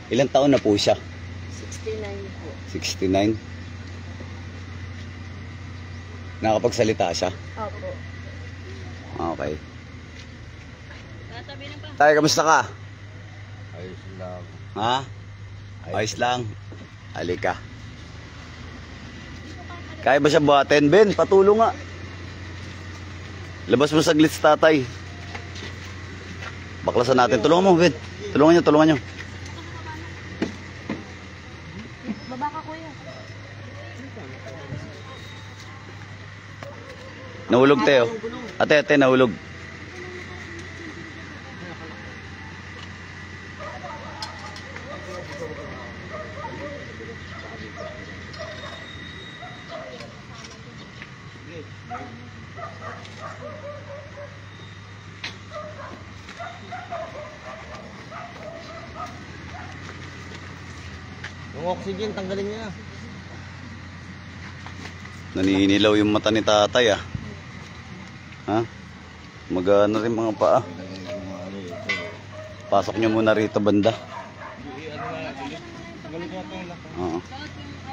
Ilang taon na po siya? 69 po. 69. Nakapagsalita siya? Opo. Okay. Tay, kamusta ka? Ayos lang. Ha? Ayos lang. Halika. Kaya ba siya buhatin? Ben, patulong nga. Labas mo saglit si tatay. Baklasan natin. Tulungan mo, Ben. Tulungan nyo. Baba ka, kuya. Nahulog tayo. Ate, nahulog. Yung oxygen, tanggalin niya. Naninilaw yung mata ni tatay ah. Ha? Magana rin mga paa. Pasok nyo muna rito banda. Tanggalin ko itong lock. Oo.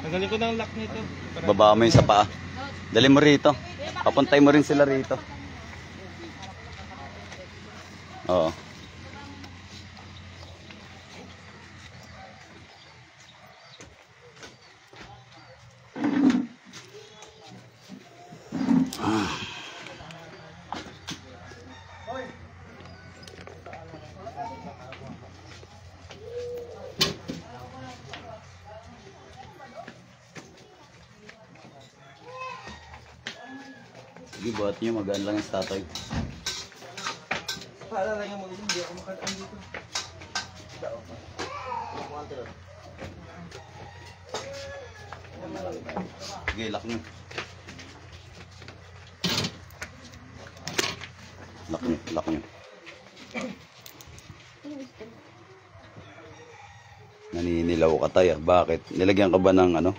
Tanggalin ko ng lock nito. Baba mo yung sa paa. Dali mo rito. Papuntay mo rin sila rito. Oo. Sige, buhat nyo. Magaan lang yung tatay. Para lang yung mga hindi ako makataan dito. Sige, lock nyo. Lock nyo. Naninilaw ka tayo. Bakit? Nilagyan ka ba ng ano?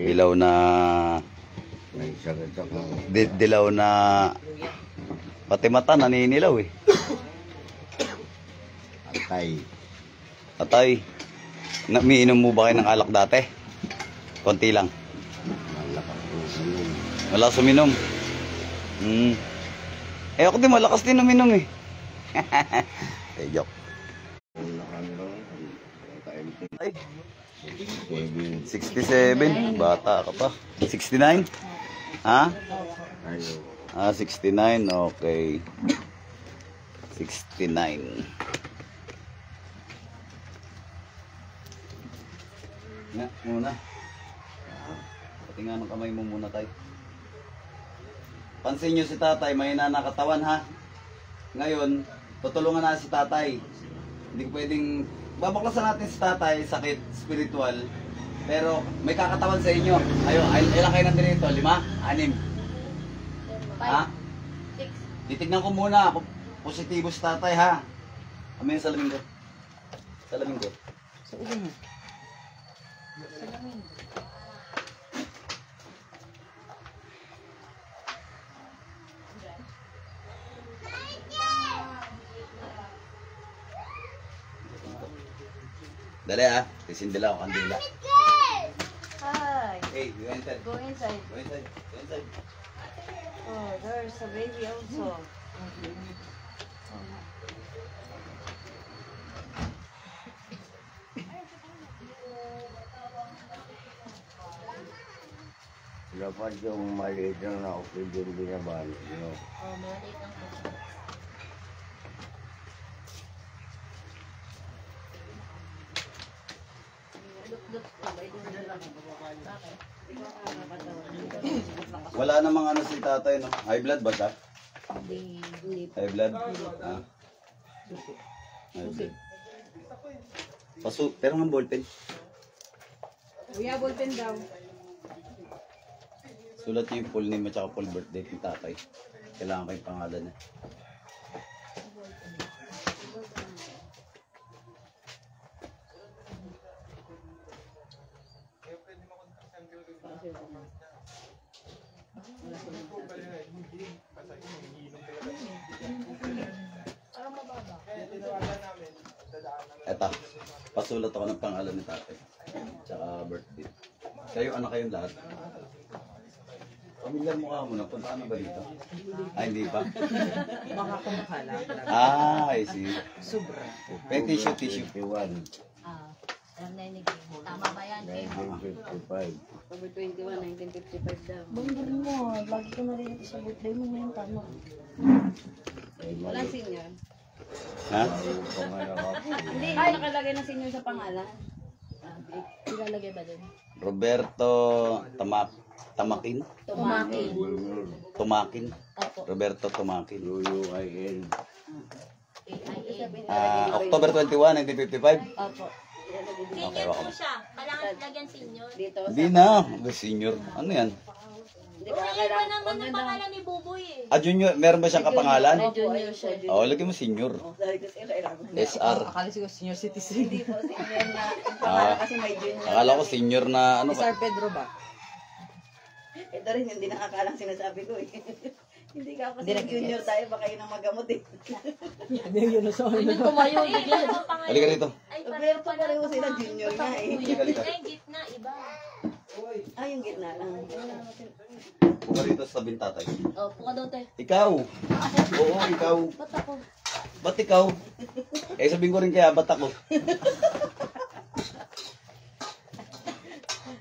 Dilaw na... May sakit ako. Dilaw na... Pati mata naninilaw eh. Atay. Umiinom mo ba kayo ng alak dati? Konti lang. Malakas po. Wala suminom. Eh ako din malakas din uminom eh. Joke. Ay, 67. Bata ka pa. 69? Ha? Ah, 69. Okay. 69. Nga, muna. Pati nga ng kamay mo muna tayo. Pansin nyo si tatay, may nanakatawan ha. Ngayon, tutulungan na si tatay. Hindi ko pwedeng... Babaklasan natin si tatay, sakit, spiritual. Pero may kakatawan sa inyo. Ayun, ilang kayo nandito rito? 5? 6? Ha? 6. Titignan ko muna. Positibo si tatay ha. Kami yung salamin ko. Salamin ko. Sa ulo mo. Salamin. Dali ah. Tisindila ako kandila. Hi. Hey, go inside. Go inside. Go inside. Go inside. Oh, there's a baby also. Dapat yung maliit na oxygen binabalik. Oh, maliit ang po. Wala namang ano si tatay, no? High blood ba siya? Hindi. High blood? Ah. High blood. Pero ng ballpen. Kuya, ballpen daw. Sulat niyo yung full name at saka full birthday ng tatay. Kailangan ko yung pangalan niya. Eto. Pasulat ako ng pangalan ni tatay. Tsaka birthday. Kayo, anak kayong lahat. Pamilyar mo ka muna. Punta na ba dito? Ay, hindi pa. Baka kumukha lang. I see. Sobra. May tissue. 21, Alam na yun, tama ba yan? 1955. October 21, 1955 daw. Banggarin mo, lagi ko narinig sa birthday mo ngayon, tama. Walang senior. Ha? Pangalan ako. Hindi, nakalagay na senior sa pangalan. Ilalagay ba din? Roberto Tamakin? Tumakin. Junior, Tumakin. Opo. Roberto Tumakin. UUIN. October 21, 1955. Opo. Okay, waka mo. siya. Kailangan lagyan senior. Dito. Hindi na. Senior. Ano yan? Hindi Uy, iba naman ang pangalan ni Buboy eh. Junior. Meron ba siyang kapangalan? Junior siya. Oo, lagyan mo senior. SR. Akala siguro senior citizen. Hindi po, senior na. Ah, Kasi may junior. akala ko senior na ano ka. Sir Pedro ba? Ito rin hindi nakakalang sinasabi ko eh. Hindi ka kasi junior tayo, baka yun ang magamot eh. Hindi tumayo, bigla. Halika rito. Ay, Pero pa pareho sila junior nga eh. Halika. Ay, gitna, iba. Ah, yung gitna lang. Puka rito sa tabing tatay. Oh, puka daw tayo. Ikaw. Oo, ikaw. Ba't ako? Ba't ikaw? Eh, sabihin ko rin kaya, ba't ako?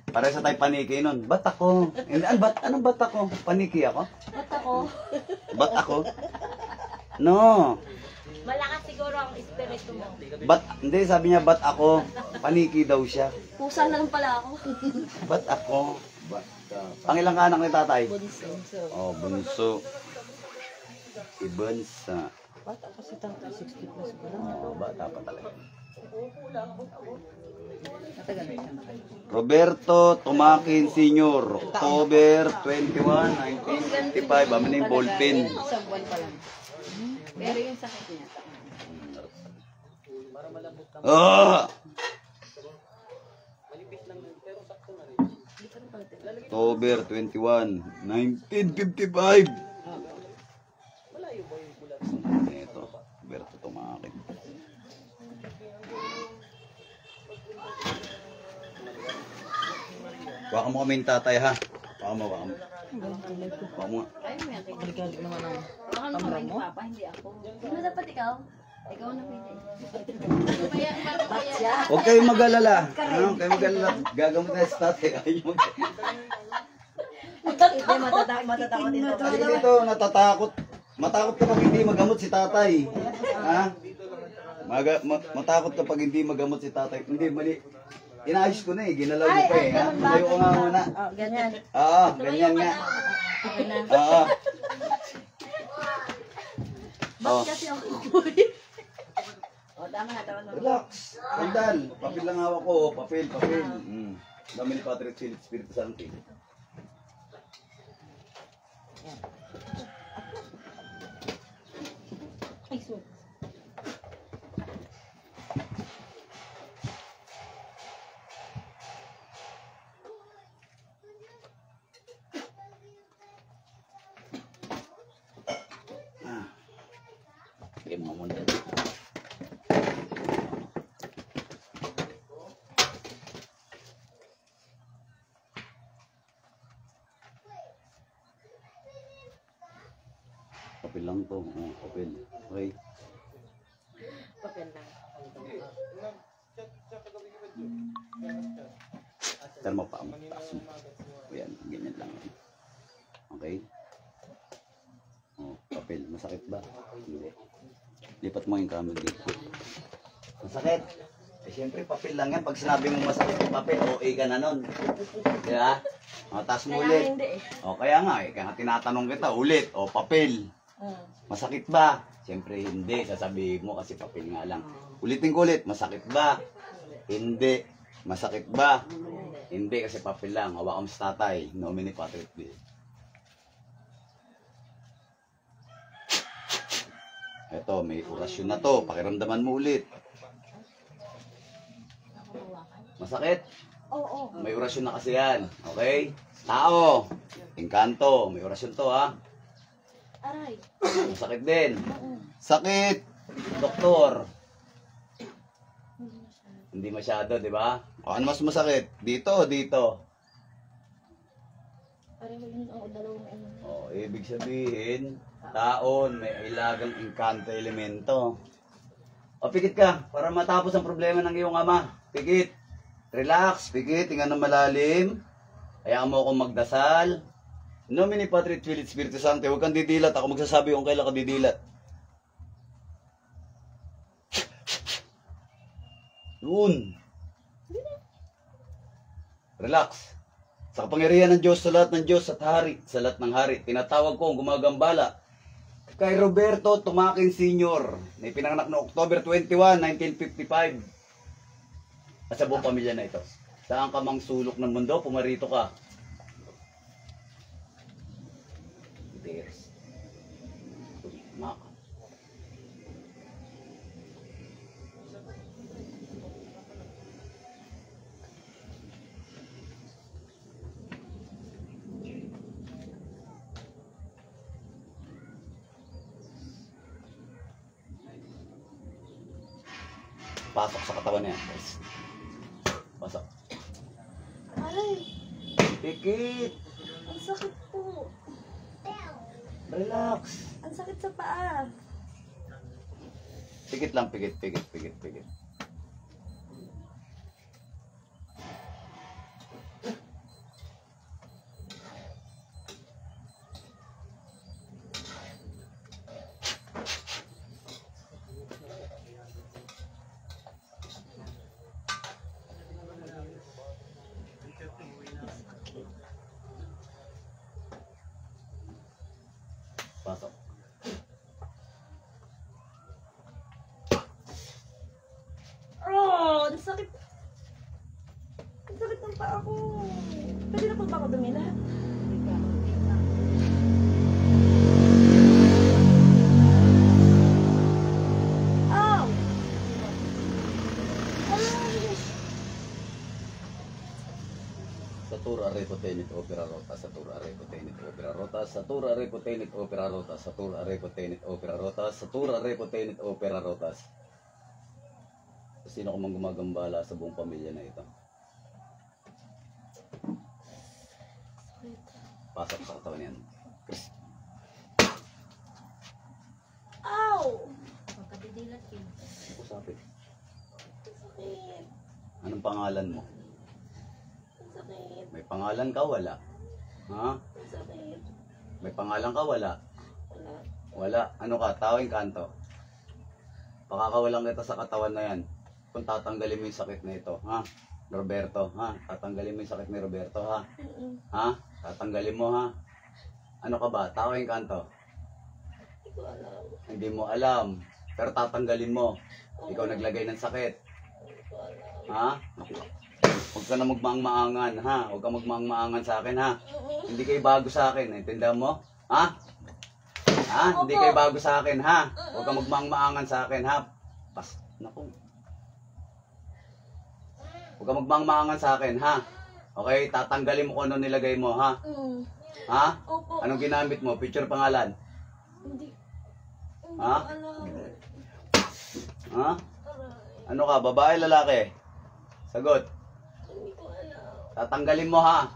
Pare sa tayo paniki nun. Ba't ako? Hindi, anong ba't ako? Paniki ako? Ba't ako? Ba't ako? No. Malakas siguro ang espiritu mo. Hindi, sabi niya, ba't ako? Paniki daw siya. Pusa na lang pala ako. Ba't ako? Basta. Pangilang anak ni tatay? Bunso. Oh, bunso. Ibansa. Ba't ako si Tangka 60 plus pa lang? Oh, bata pa talaga. Matagal na siya. Roberto Tumakin Sr. October 21, 1955. Amin na yung ballpen. Isang buwan pa lang. Pero yung sakit niya. Ah! October 21, 1955. Ito, Roberto Tumakin. Baka mo kami yung tatay ha. Baka mo. Baka mo. Ay, may akit. Naman ang kamera mo. Papa, hindi ako. Sino dapat ikaw? Ikaw na pwede. Huwag kayong mag-alala. Huwag kayong mag-alala. Gagamot na sa tatay. Ayaw mag- Hindi, matatakot din ako. Halika dito, natatakot. Matakot kapag hindi magamot si tatay. Ha? Matakot kapag hindi magamot si tatay. Hindi, mali. Inaayos ko na eh. Ginalaw ko pa eh. Ha? Tayo ko nga muna. Oh, ganyan. Oo, ganyan nga. Okay na. Oo. Bakit kasi ang kukulit? O, tama na, tama na. Relax. Sandal. Papel lang hawak ko. Papel. Dami ni Patrick Philip Espiritu Santo. Ay, sorry. Okay, mga munda. Papel lang to. Oh, papel. Okay. Papel lang. Pero mapaampas mo. Ayan, ganyan lang. Okay? Oh, papel. Masakit ba? Hindi. Lipat mo yung camera dito. Masakit. Eh, syempre, papel lang yan. Pag sinabi mo masakit yung papel, OA ka na nun. Diba? O, taas mo ulit. O, kaya nga eh. Kaya nga tinatanong kita, ulit. O, papel. Masakit ba? Syempre, hindi. Sasabihin mo kasi papel nga lang. Ulitin ko ulit. Masakit ba? Hindi. Masakit ba? Hindi kasi papel lang. Hawakan mo sa tatay. Nomini Patrick Bill. Eto, may orasyon na to. Pakiramdaman mo ulit. Masakit? Oo. May orasyon na kasi yan. Okay? Tao. Engkanto. May orasyon to ha. Aray. Masakit din. Sakit. Doktor. Hindi masyado, di ba? O, ano mas masakit? Dito o dito? Pareho yun ang dalawang ano. O, ibig sabihin, taon, may ilagang engkanto elemento. O, pikit ka, para matapos ang problema ng iyong ama. Pikit. Relax, pikit, tingnan ng malalim. Hayaan mo akong magdasal. Nomine Patri et Filii et Spiritus Sancti. Huwag kang didilat. Ako magsasabi kung kailan ka didilat. Yun. Relax. Sa kapangyarihan ng Diyos, sa lahat ng Diyos at hari, sa lahat ng hari, tinatawag ko ang gumagambala kay Roberto Tumakin Sr. na ipinanganak noong October 21, 1955. At sa buong pamilya na ito. Saan ka mang sulok ng mundo, pumarito ka. There's Maka. Pasok sa katawan niya. Pasok. Aray, Pikit. ang sakit po. Relax. Ang sakit sa paa. Pikit lang, pikit, pikit, pikit, pikit. Pasok. Oh, ang sakit. Ang sakit ng paa ko. Pwede na po ba ako dumila? Ow! Aray! Satur arepo tenit opera rota, satur arepo tenit opera rota, satur arepo tenit opera rota, satur arepo tenit opera rota, satur arepo tenit opera rotas. Sino ko mang gumagambala sa buong pamilya na ito? Pasok sa katawan yan. Chris. Ow! Magkadidilat yun. Usapin. Ang sakit. Anong pangalan mo? Ang sakit. May pangalan ka, wala? Ha? Ang sakit. May pangalan ka, wala? Wala. Wala. Ano ka? Tao, kanto? Pakakawalan kita sa katawan na yan. Kung tatanggalin mo yung sakit na ito, ha? Roberto, ha? Tatanggalin mo yung sakit ni Roberto, ha? Ha? Tatanggalin mo, ha? Ano ka ba? Tao, kanto? Hindi ko alam. Hindi mo alam. Pero tatanggalin mo. Ikaw naglagay ng sakit. Hindi ko alam. Ha? Huwag ka na magmaang-maangan, ha? Huwag ka magmaang-maangan sa akin, ha? Hindi kayo bago sa akin, naintindihan mo? Ha? Ha? Hindi kayo bago sa akin, ha? Huwag ka magmaang-maangan sa akin, ha? Naku. Huwag ka magmaang-maangan sa akin, ha? Okay? Tatanggalin mo kung ano nilagay mo, ha? Ha? Opo. Anong ginamit mo? Picture pangalan? Hindi. Hindi Ha? ko alam. Ha? Aray. Ano ka? Babae, lalaki? Sagot. Hindi ko alam. Tatanggalin mo, ha?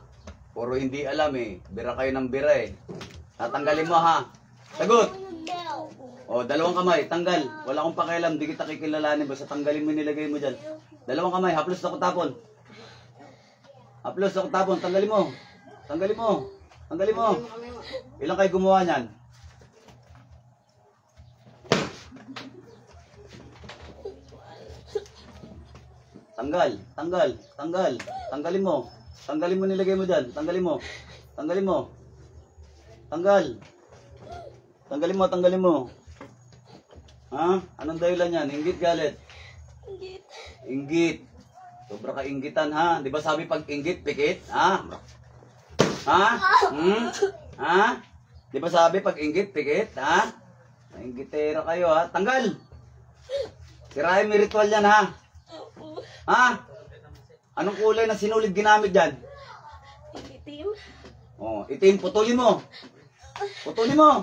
Puro hindi alam, eh. Bira kayo ng bira, eh. Tatanggalin mo, ha? Sagot. O, dalawang kamay, tanggal. Wala akong pakialam, di kita kikilalanin. Basta tanggalin mo yung nilagay mo dyan. Dalawang kamay, haplos ako tapon. Haplos ako tapon, tanggalin mo. Tanggalin mo. Tanggalin mo. Ilang kayo gumawa niyan? Tanggal, tanggal, tanggal. Tanggalin mo. Tanggalin mo nilagay mo dyan. Tanggalin mo. Tanggalin mo. Tanggal. Tanggalin mo, tanggalin mo. Ha? Anong dahilan yan? Inggit, galit? Inggit. Inggit. Sobra ka inggitan, ha? Di ba sabi pag inggit, pikit? Ha? Ha? Hmm? Ha? Di ba sabi pag inggit, pikit? Ha? Inggitera kayo, ha? Tanggal! Sirahin mo yung ritual yan, ha? Opo. Ha? Anong kulay na sinulid ginamit dyan? Itim. Oh, itim, putulin mo. Putulin mo.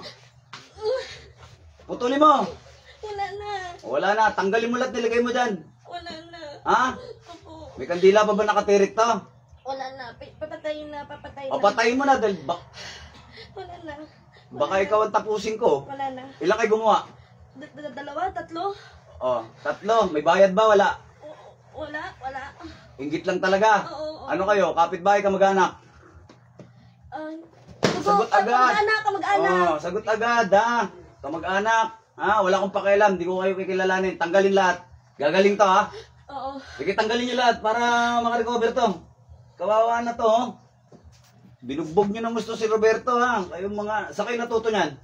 Putulin mo. Wala na. Wala na, tanggalin mo lahat nilagay mo dyan. Wala na. Ha? Opo. May kandila pa ba nakatirik to? Wala na. Papatayin na. Papatayin O na. patayin mo na dahil Wala na. baka ikaw ang tapusin ko. Wala na. Ilang kayo gumawa? Dalawa? Tatlo? O, 3. May bayad ba? Wala. Wala. Wala. Inggit lang talaga. Oo. Ano kayo? Kapitbahay ka mag-anak? Sagot agad. Kamag-anak. Oh, sagot agad ha. Kamag-anak. Ha, wala akong pakialam. Di ko kayo kikilalanin. Tanggalin lahat. Gagaling to ha. Oo. Sige, tanggalin nyo lahat para makarecover to. Kawawa na to. Oh. Binugbog nyo ng gusto si Roberto ha. Kayong mga... Sa kayo natuto nyan?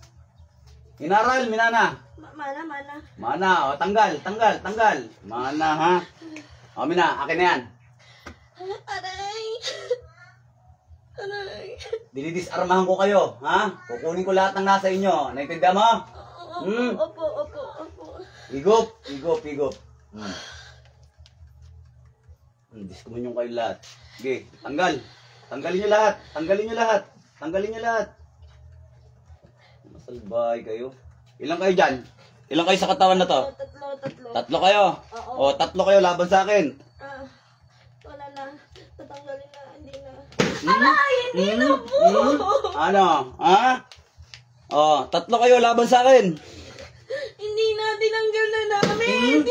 Inaral, minana. Mana. Mana, o tanggal. Mana ha. O mina, akin na yan. Aray. Dinidisarmahan ko kayo, ha? Kukunin ko lahat ng nasa inyo. Naintindihan mo? Opo. Higop. Gusto mo nyo kayo lahat. Sige, tanggal. Tanggalin nyo lahat. Masalbay kayo. Ilang kayo dyan? Ilang kayo sa katawan na to? Tatlo. 3 kayo? Oo. O, 3 kayo laban sa akin. Wala na. Tatanggalin na. Hindi na. Hindi na po! Ano? Ha? O, 3 kayo laban sa akin. Hindi na. Tinanggal na namin.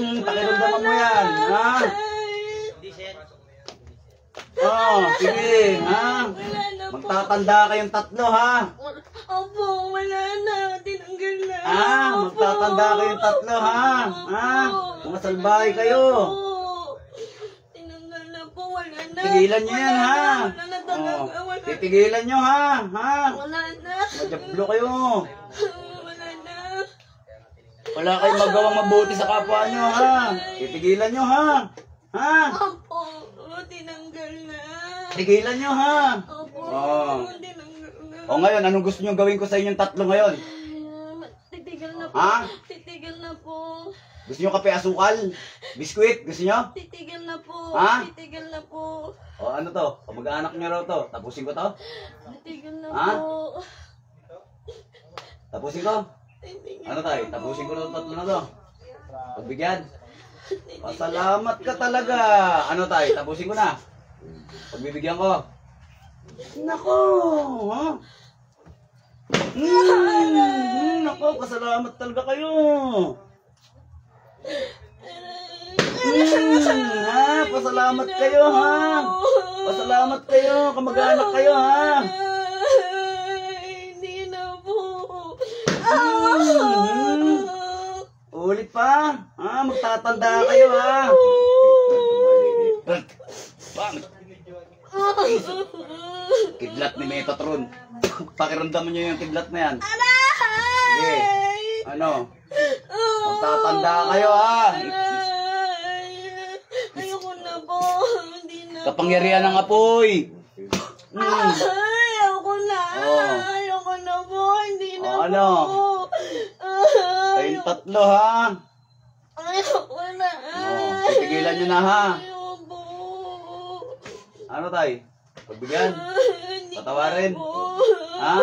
Pakiramdaman mo yan, ha? Sige, ha? Wala na po. Magtatanda kayong 3, ha? Opo, wala na. Tinanggal na. Magtatanda kayong 3, ha? Mga salbahe kayo. Tinanggal na po, wala na. Tigilan nyo yan, ha? Wala na talaga. Wala. Titigilan nyo, ha? Wala na. Majablo kayo. Wala na. Wala kayong magawang mabuti sa kapwa nyo, ha? Titigilan nyo, ha? Opo, tinanggal na. Tigilan nyo, ha? Opo, tinanggal na. O ngayon, anong gusto nyo gawin ko sa inyong 3 ngayon? Titigil na po. Ha? Titigil na po. Gusto nyo kape asukal? Biskuit? Gusto nyo? Titigil na po. Ha? Titigil na po. O ano to? Kamag-anak nyo raw to. Tapusin ko to? Titigil na Ha? po. Tapusin ko? Titigil Ano tayo? Tapusin ko na 3 na to. Pagbigyan? Pasalamat ka talaga. Ano tayo? Tapusin ko na. Pagbibigyan ko. Nako! Ha? Nako, pasalamat talaga kayo. Pasalamat kayo, ha? Pasalamat kayo. Kamag-anak kayo, ha? Hindi na po. Ulit pa. Magtatanda kayo, ha? Kidlat ni Metatron. Pakiramdaman nyo yung kidlat na yan. Sige. Ano? Magtatanda kayo, ha? Ayoko na po. Hindi na. Kapangyarihan ng apoy. Ayoko na. Oh. Ayoko na po. Hindi na Ano? po. Kayong 3, ha? Ayoko na. Titigilan nyo na, ha? Ayoko po. Ano tayo? Pagbigyan? Hindi Patawarin? po. Ha?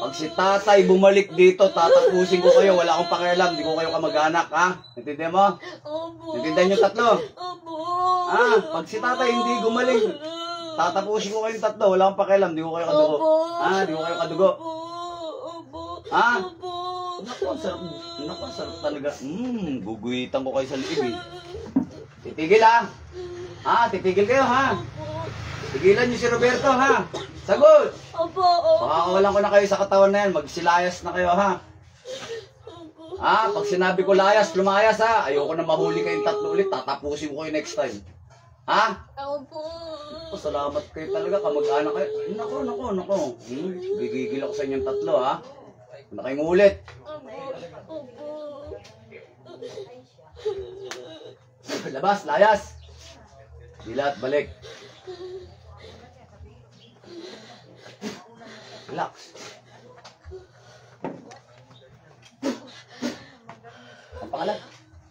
Pag si tatay bumalik dito, tatapusin ko kayo. Wala akong pakialam. Hindi ko kayo kamag-anak, ha? Naintindihan mo? Opo. Naintindihan nyo 3? Opo. Pag si tatay hindi gumaling, tatapusin ko kayong 3. Wala akong pakialam. Hindi ko kayo kadugo. Opo. Hindi ko kayo kadugo. Opo. Ha? Opo. Naku, sarap talaga. Guguhitan ko kayo sa liig, eh. Titigil, ha? Titigil kayo, ha? Tigilan nyo si Roberto, ha? Sagot! Opo. Opo. Pakakawalan ko na kayo sa katawan na yan. Magsilayas na kayo, ha? Pag sinabi ko layas, lumayas, ha? Ayoko na mahuli kayong 3 ulit. Tatapusin ko kayo next time. Ha? Opo. Salamat kayo talaga. Kamag-anak kayo. Nako. Gigigil ako sa inyong 3, ha? Huwag na kayong ulit. Opo. Labas, layas. Dilat, balik. Relax. Ang pangalan?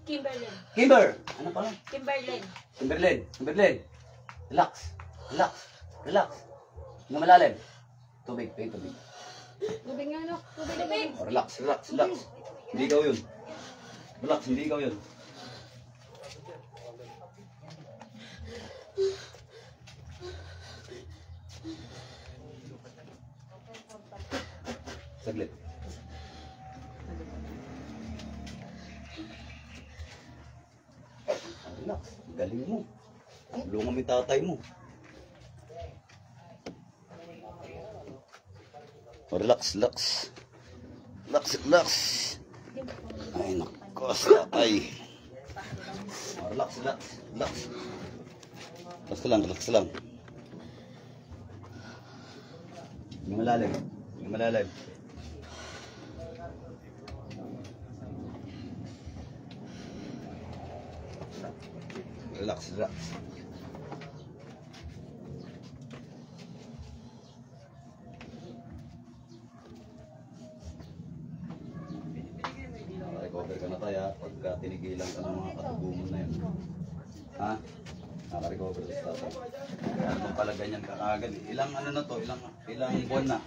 Kimberlyn. Kimber! Ano pangalan? Kimberlyn. Kimberlyn. Relax. Nga malalim. Tubig. Tubig nga, no? Tubig. Relax. Hindi daw yun. Relax, hindi ikaw yun. Saglit. Relax, galing mo. Tulungan mo yung tatay mo. Relax, relax. Relax, relax. Ay, naku, tatay. Relax, relax, relax. Relax lang, relax lang. Hindi malalim. Hindi malalim. Relax, relax. Recover ka na tayo ha, pagka tinigilan ka ng mga katubuman na yun. Ha? Naka-recover sa tatay. Ano mo pala ganyan ka kaagad? Ilang ano na to? Ilang buwan na?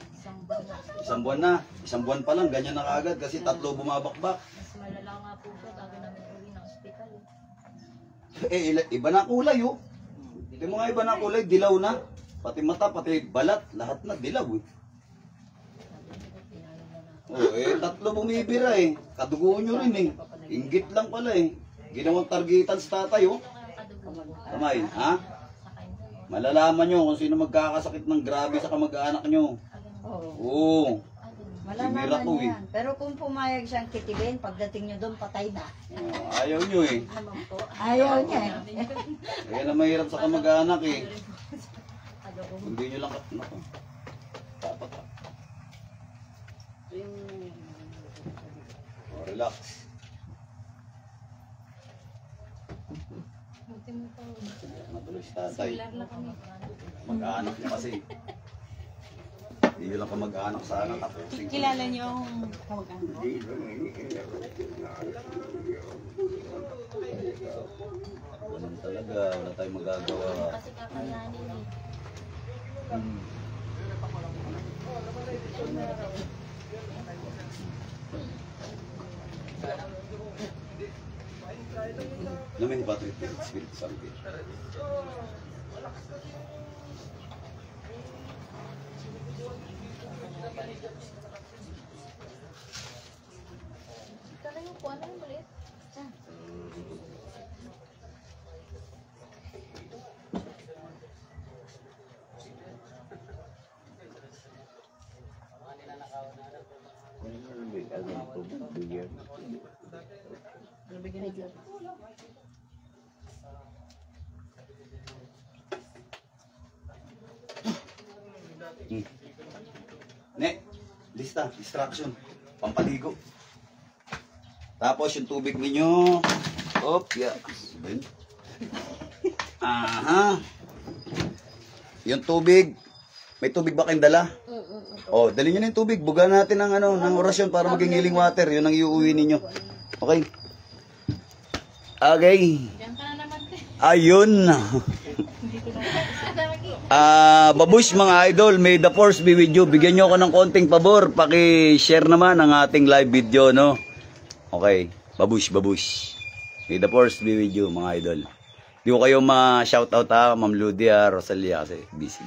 Isang buwan na. Isang buwan pa lang, ganyan na kaagad kasi 3 bumabakbak. Mas malala nga po siya bago namin uwi ng ospital. Iba na kulay oh. Ito mga iba na kulay, dilaw na. Pati mata, pati balat, lahat na dilaw eh. Oh, 3 bumibira eh. Kadugo nyo rin eh. Inggit lang pala eh. Ginawang targetan sa tatay oh. Kamay, ha? Malalaman nyo kung sino magkakasakit ng grabe sa kamag-anak nyo. Oo. Oo. Malalaman Bibira ko, niya yan. Pero kung pumayag siyang kitibin, pagdating niyo doon, patay na. Ayaw nyo eh. Ayaw niya eh. Kaya na mahirap sa kamag-anak eh. Hindi nyo lang naku. Dapat ha. Oh, relax. Matuloy si tatay. Mag-anak niya kasi. Hindi nyo lang kamag-anak sa anak ako. Kilala niyo ang kamag-anak? Ganun talaga. Wala tayong magagawa. Kasi kakayanin eh. Namin ba ito yung Spirit Santo? Kala yung po, ano yung ulit? Ne, lista, distraction, pampaligo. Tapos yung tubig ninyo, aha. Yung tubig, may tubig ba kayong dala? Oh, dali nyo na yung tubig. Buga natin ng ng orasyon para maging healing water. Yun ang iuwi ninyo. Okay. Okay. Diyan ka na naman te. Ayun. Babush mga idol, may the force be with you. Bigyan nyo ako ng konting pabor. Paki-share naman ang ating live video, no? Okay. Babush, babush. May the force be with you, mga idol. Di ko kayo ma-shoutout ha, Ma'am Ludia, Rosalia, kasi busy.